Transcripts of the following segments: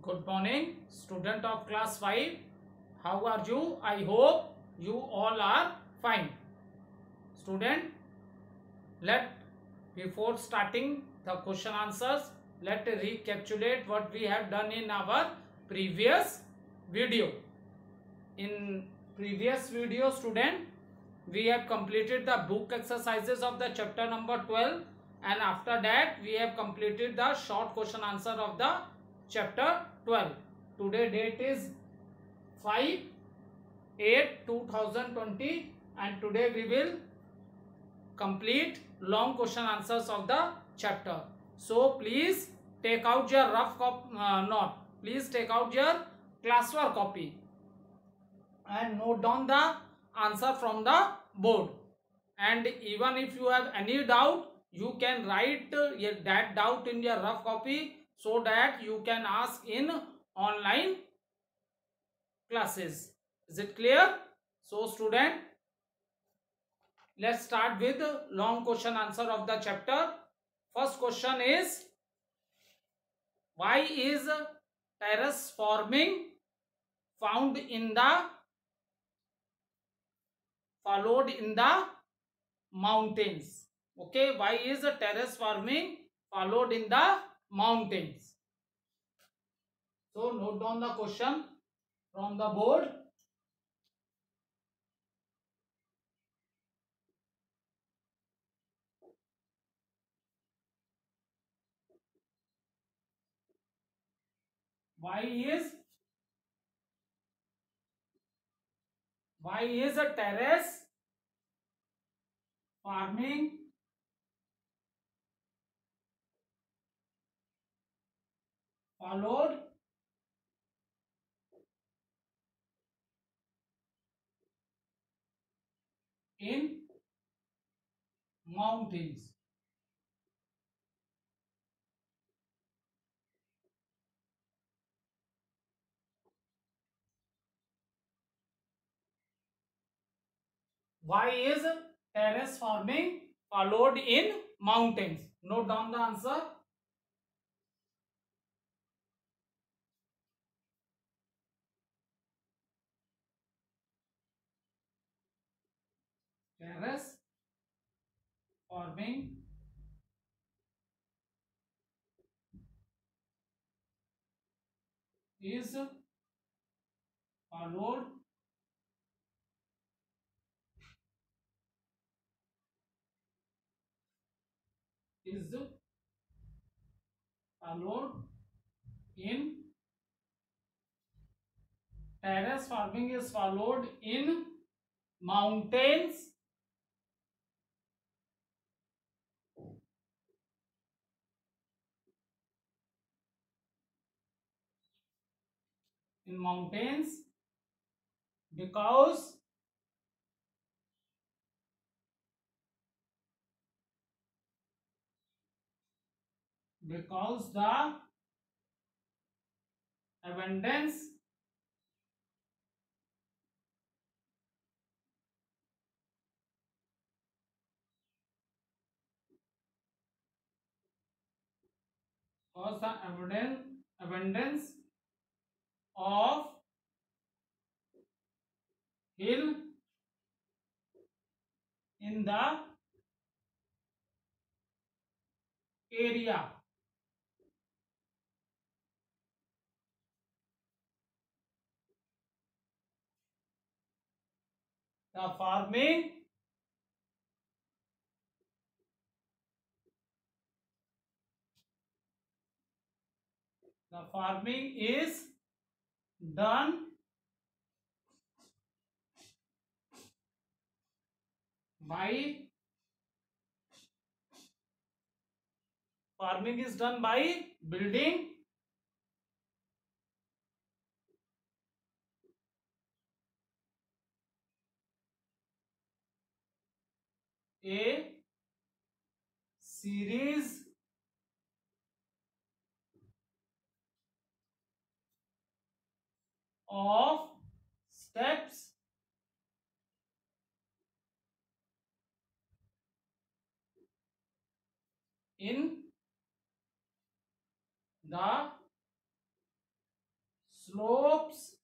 Good morning, student of class 5. How are you? I hope you all are fine. Student, let before starting the question answers, let recapitulate what we have done in our previous video. In previous video, student, we have completed the book exercises of the chapter number 12, and after that we have completed the short question answer of the chapter 12. Today date is 5/8/2020 and today we will complete long question answers of the chapter. So please take out your rough note. Please take out your classwork copy and note down the answer from the board. And even if you have any doubt, you can write that doubt in your rough copy so that you can ask in online classes. Is it clear? So student, let's start with long question answer of the chapter. First question is, why is terrace farming followed in the mountains? Okay, why is terrace farming followed in the mountains? So note down the question from the board. Why is a terrace farming followed in mountains? Why is terrace farming followed in mountains? Note down the answer. Terrace farming is followed in terrace farming is followed in mountains because the abundance abundance of hill in the area. The farming is done by building a series of steps in the slopes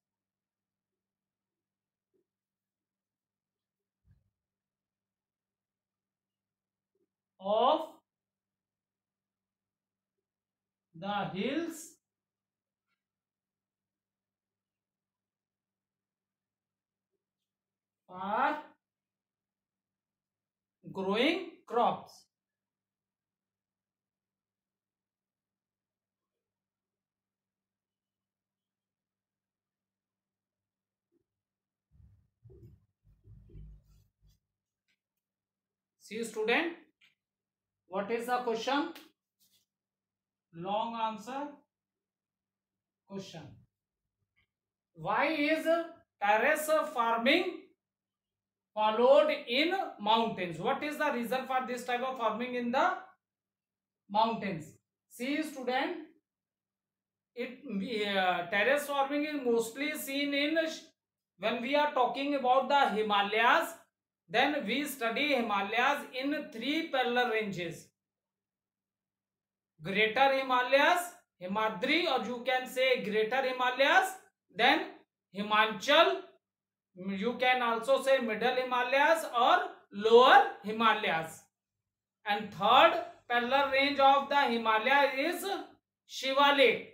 of the hills are growing crops. See student, what is the question? Long answer question. Why is terrace farming followed in mountains? What is the reason for this type of farming in the mountains? See student, terrace farming is mostly seen in when we are talking about the Himalayas. Then we study Himalayas in three parallel ranges: Greater Himalayas, Himadri, or you can say Greater Himalayas, then Himachal, you can also say Middle Himalayas or Lower Himalayas, and third parallel range of the Himalaya is Shivalik.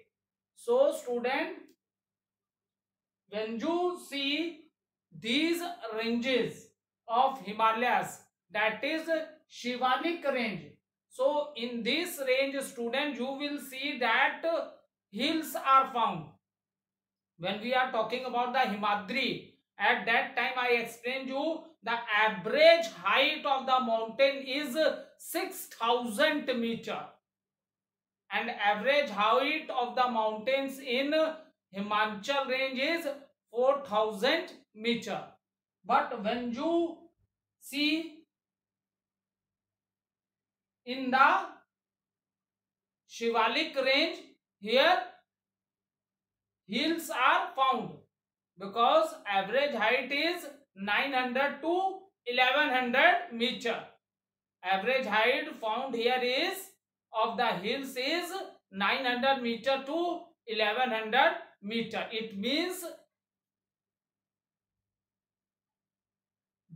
So student, when you see these ranges of Himalayas, that is Shivalik range. So in this range student, you will see that hills are found. When we are talking about the Himadri, at that time I explained you the average height of the mountain is 6,000 meter, and average height of the mountains in Himachal range is 4,000 meter. But when you see in the Shivalik range, here hills are found because average height is 900 to 1100 meter. Average height found here is of the hills is 900 meter to 1100 meter. It means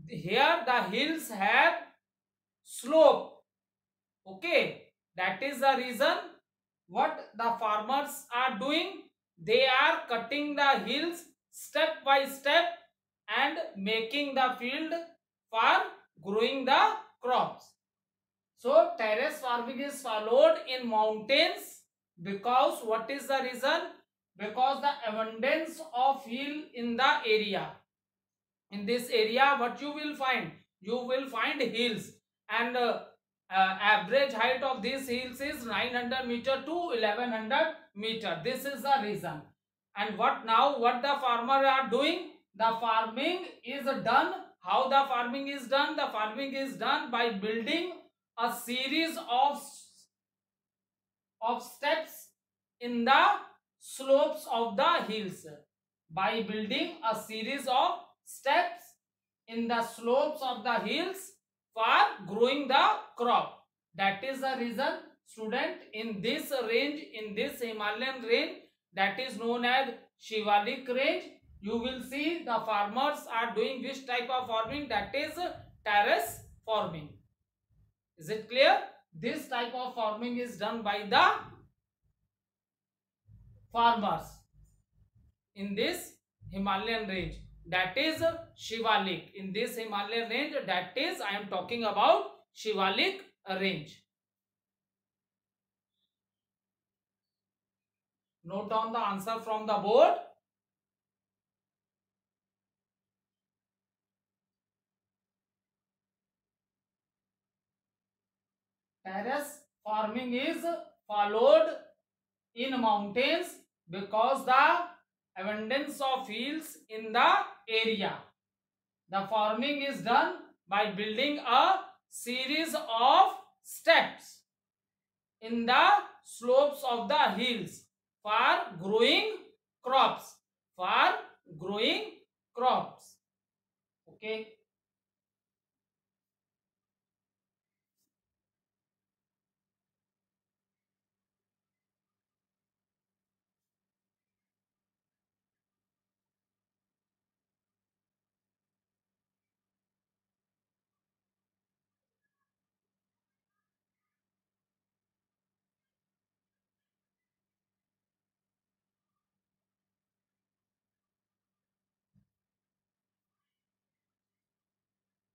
here the hills have slope. Okay, that is the reason what the farmers are doing. They are cutting the hills step by step and making the field for growing the crops. So terrace farming is followed in mountains because what is the reason? Because the abundance of hill in the area. In this area, what you will find? You will find hills, and average height of these hills is 900 meter to 1100 meter. This is the reason. And what the farmer are doing? The farming is done. How the farming is done? The farming is done by building a series of steps in the slopes of the hills. By building a series of steps in the slopes of the hills for growing the crop. That is the reason student, in this range, in this Himalayan range, that is known as Shivalik range, you will see the farmers are doing which type of farming? That is terrace farming. Is it clear? This type of farming is done by the farmers in this Himalayan range, that is Shivalik. In this Himalayan range, that is I am talking about Shivalik range. Note down the answer from the board. Terrace farming is followed in mountains because the abundance of hills in the area. The farming is done by building a series of steps in the slopes of the hills for growing crops. For growing crops. Okay.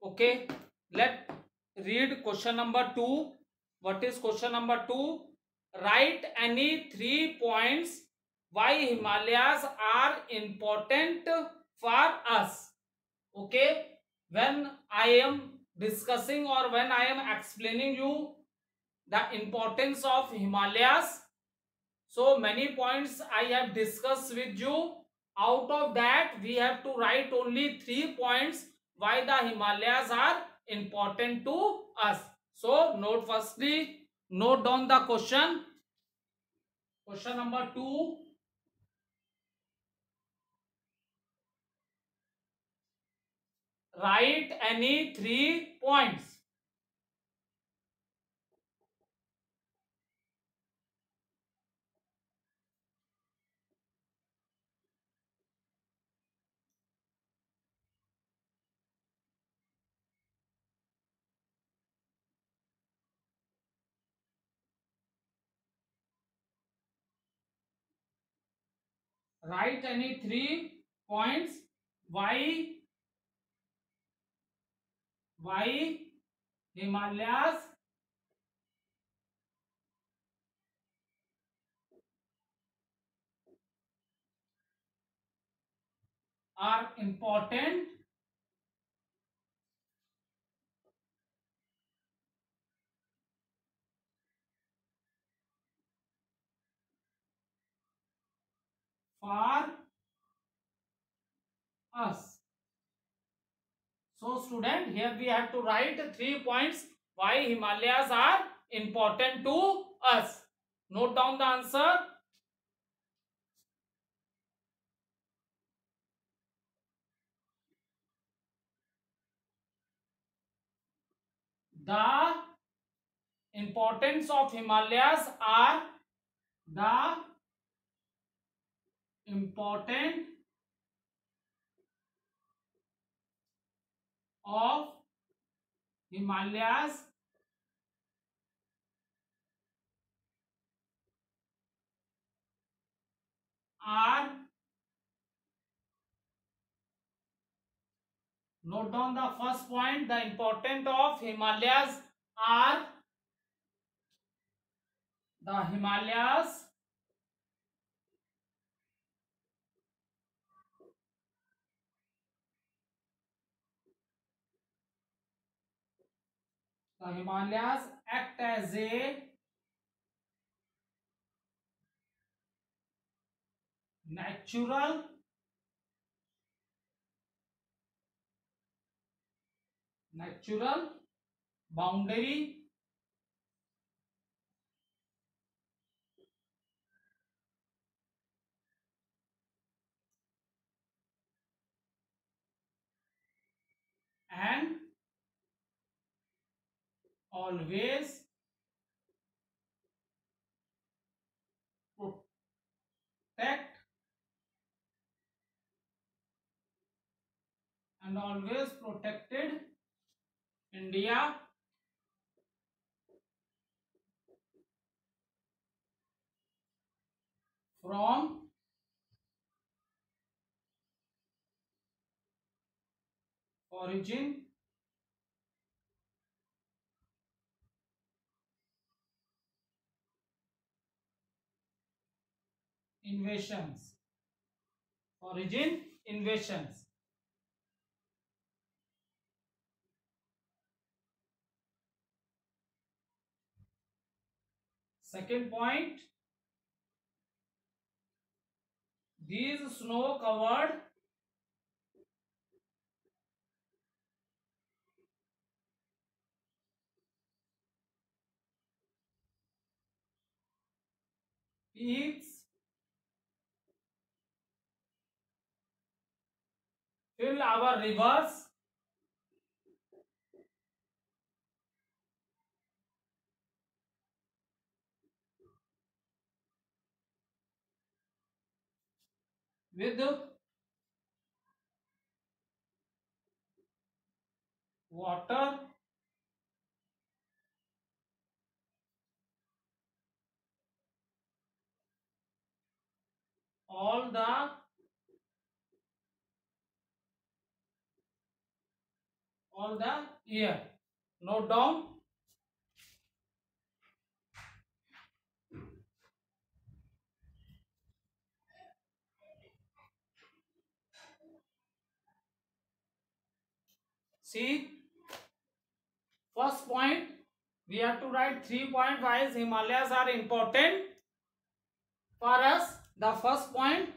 Okay, let read question number 2. What is question number 2? Write any 3 points why Himalayas are important for us. Okay, when I am discussing or when I am explaining you the importance of Himalayas, so many points I have discussed with you. Out of that, we have to write only 3 points why the Himalayas are important to us. So note, firstly, note down the question. Question number 2. Write any 3 points. Write any 3 points why Himalayas are important for us. So student, here we have to write 3 points why Himalayas are important to us. Note down the answer. The importance of Himalayas are the important of Himalayas are, note down the first point, the importance of Himalayas are, the Himalayas act as a natural boundary and always protect and always protected India from origin invasions. Origin invasions. Second point, these snow covered peaks fill our rivers with water all the all the year. Note down. See, first point, we have to write 3 points why Himalayas are important for us. The first point,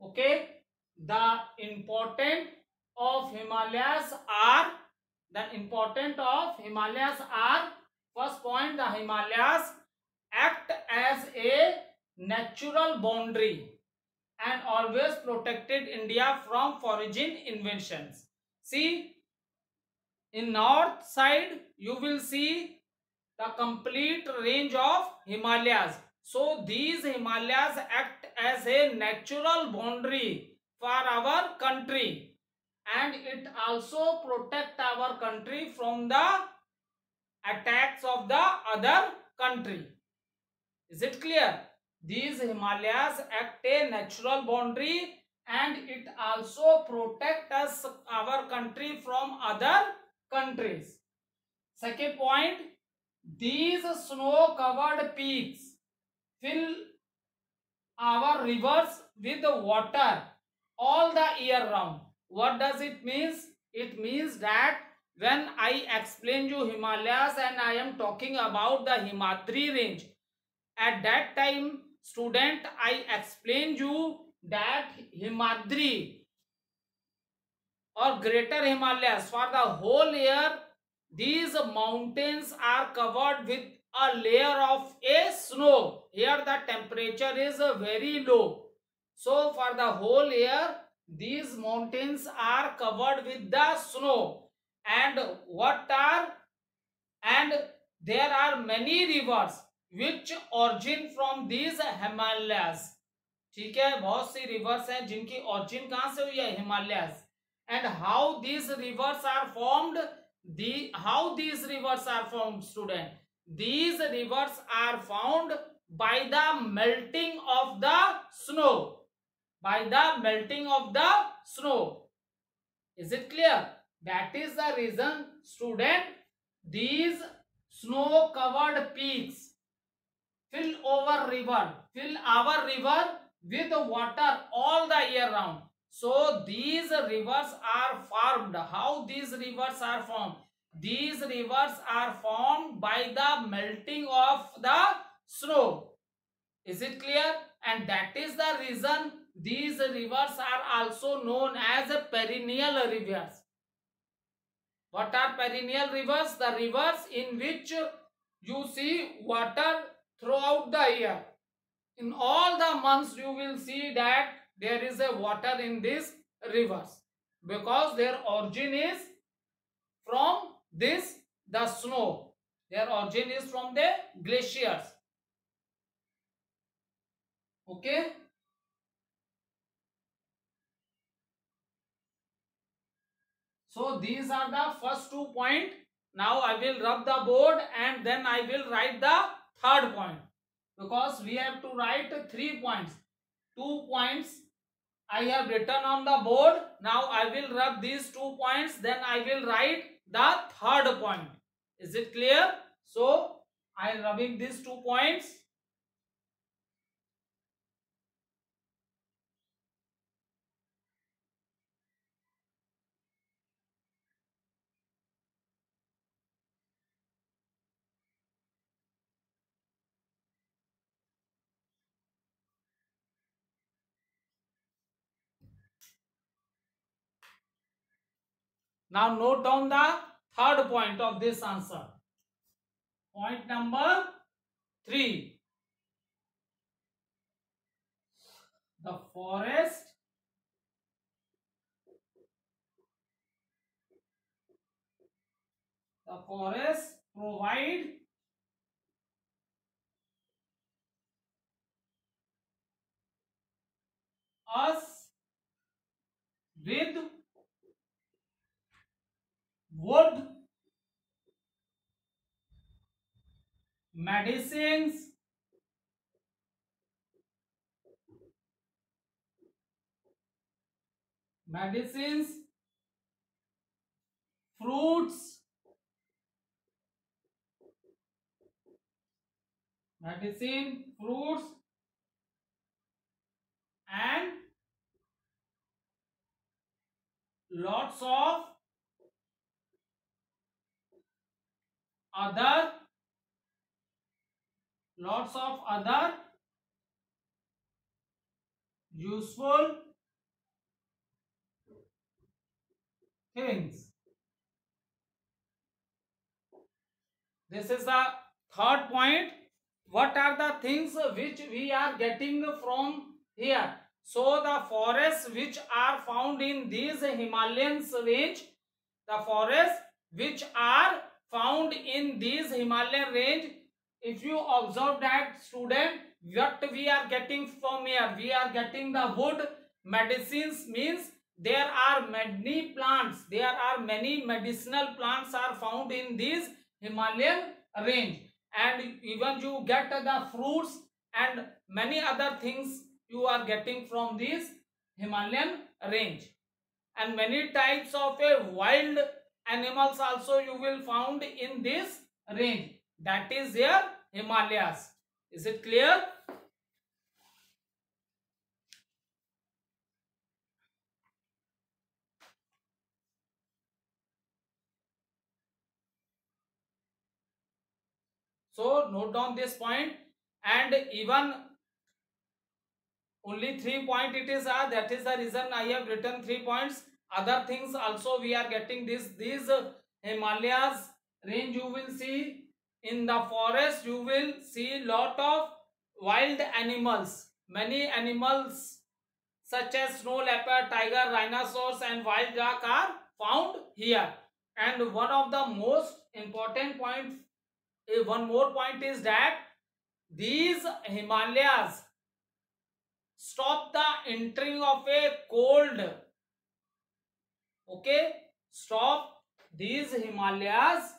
okay, the important of Himalayas are, first point, the Himalayas act as a natural boundary and always protected India from foreign invasions. See, in north side you will see the complete range of Himalayas. So these Himalayas act as a natural boundary for our country, and it also protect our country from the attacks of the other country. Is it clear? These Himalayas act a natural boundary and it also protect us, our country, from other countries. Second point, these snow covered peaks fill our rivers with water all the year round. What does it mean? It means that when I explain you Himalayas and I am talking about the Himadri range, at that time, student, I explained you that Himadri or Greater Himalayas, for the whole year, these mountains are covered with a layer of a snow. Here the temperature is very low. So for the whole year, these mountains are covered with the snow. And there are many rivers which origin from these Himalayas. ठीक है, बहुत सी reverse हैं जिनकी origin कहां से हुई है? Himalayas. And how these rivers are formed? How these rivers are formed, student? These rivers are found by the melting of the snow. By the melting of the snow. Is it clear? That is the reason, student, these snow covered peaks fill our river with water all the year round. So these rivers are formed. How these rivers are formed? These rivers are formed by the melting of the snow. Is it clear? And that is the reason these rivers are also known as perennial rivers. What are perennial rivers? The rivers in which you see water throughout the year. In all the months you will see that there is a water in these rivers because their origin is from the snow. Their origin is from the glaciers. Okay. So these are the first 2 points. Now I will rub the board and then I will write the third point, because we have to write 3 points. 2 points I have written on the board. Now I will rub these 2 points, then I will write the third point. Is it clear? So I am rubbing these 2 points. Now note down the third point of this answer. Point number 3. The forest provide us with wood, medicines, medicines, fruits, medicine, fruits, and lots of other useful things. This is the third point. What are the things which we are getting from here? So the forests which are found in these Himalayan range, the forests which are found in these Himalayan range, if you observe that, student, what we are getting from here, we are getting the wood. Medicines means there are many plants, there are many medicinal plants are found in these Himalayan range, and even you get the fruits and many other things you are getting from this Himalayan range. And many types of wild animals also you will found in this range, that is their Himalayas. Is it clear? So note down this point, and even only 3 point it is, that is the reason I have written 3 points. Other things also we are getting these Himalayas range. You will see in the forest, you will see lot of wild animals. Many animals such as snow leopard, tiger, rhinoceros and wild duck are found here. And one of the most important points, one more point is that these Himalayas stop the entering of a cold. Okay, stop these Himalayas,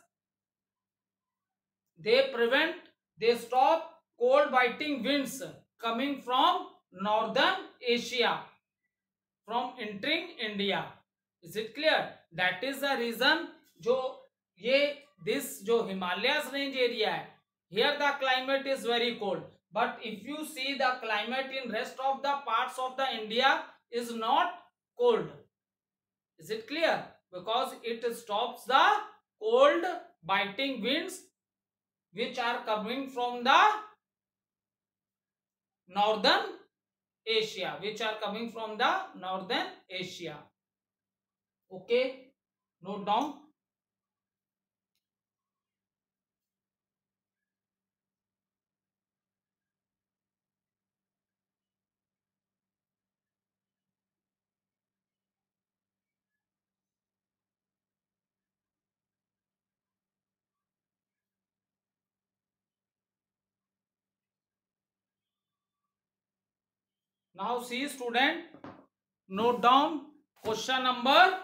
they stop cold biting winds coming from northern Asia from entering India. Is it clear? That is the reason this Himalayas range area hai, here the climate is very cold. But if you see the climate in rest of the parts of the India is not cold. Is it clear? Because it stops the cold biting winds which are coming from the northern Asia, Okay, note down. Now see, student, note down question number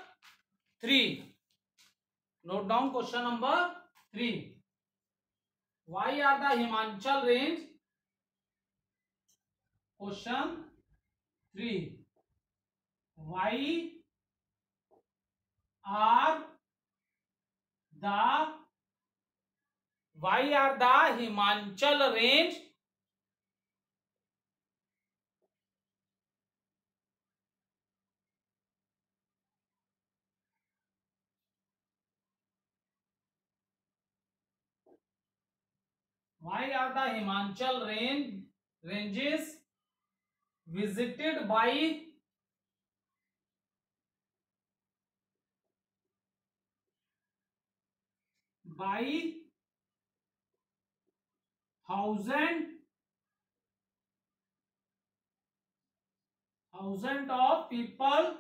3. Note down question number 3. Why are the Himachal range? Question 3. Why are the Himachal range ranges visited by thousand of people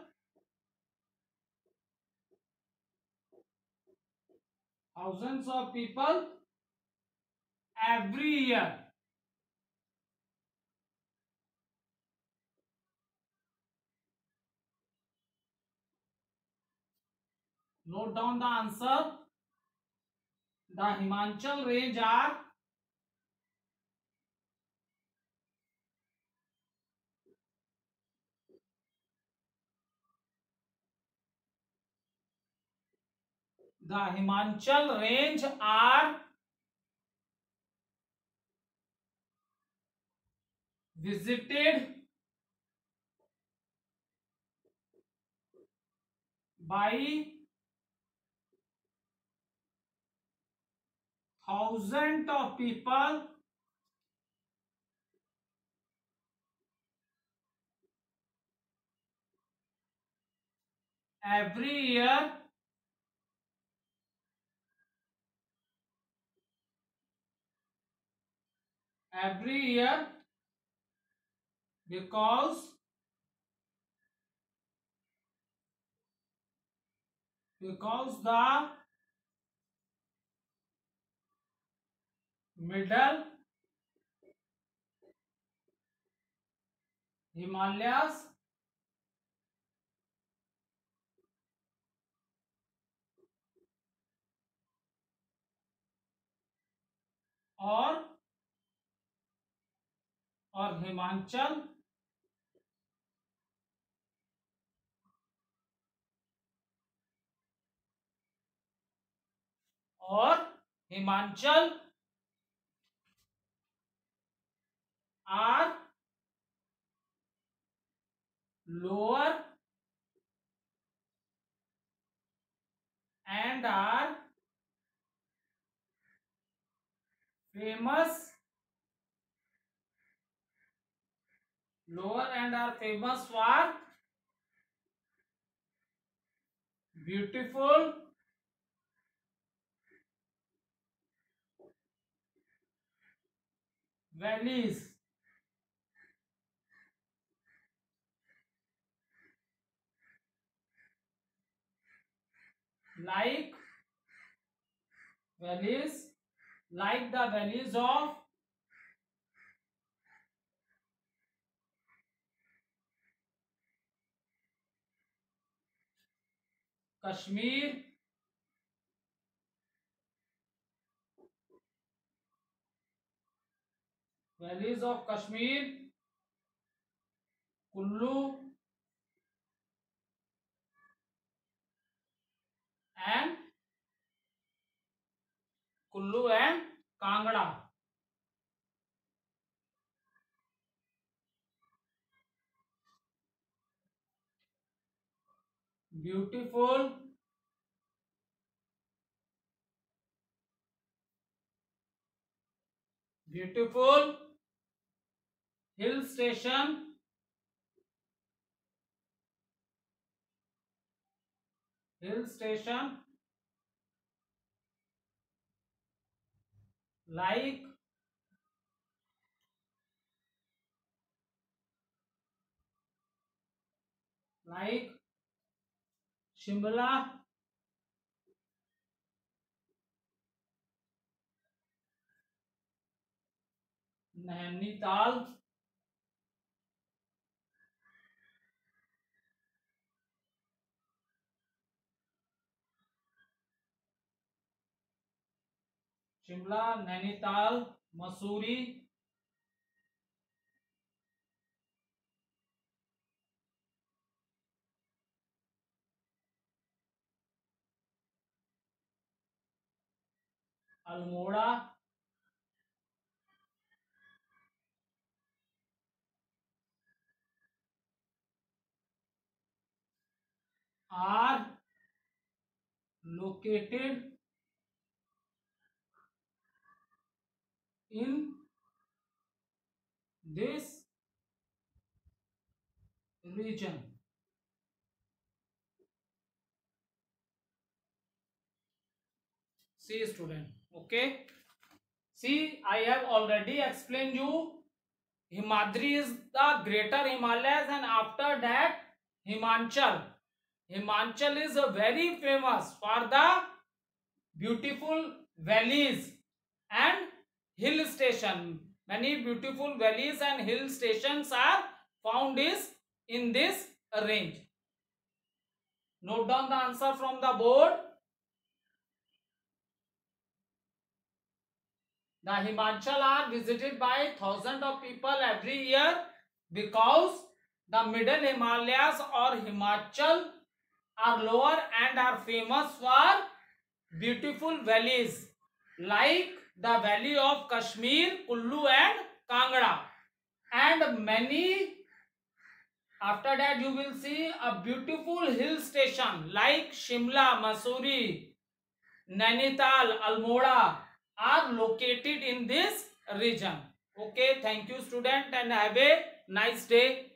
thousands of people every year? Note down the answer. The Himachal range are The Himachal range are visited by thousands of people every year because the middle Himalayas or Himachal or Himachal are lower and are famous for beautiful valleys like valleys like the valleys of Kashmir, Kullu and Kangra. Beautiful hill station like Shimla, Nainital, Mussoorie, Almora are located in this region. See student, okay. See, I have already explained you Himadri is the greater Himalayas and after that Himachal. Himachal is very famous for the beautiful valleys and hill station. Many beautiful valleys and hill stations are found in this range. Note down the answer from the board. The Himachal are visited by thousands of people every year because the middle Himalayas or Himachal are lower and are famous for beautiful valleys like the valley of Kashmir, Kullu and Kangra, and many. After that you will see a beautiful hill station like Shimla, Mussoorie, Nainital, Almora are located in this region. Okay, thank you student and have a nice day.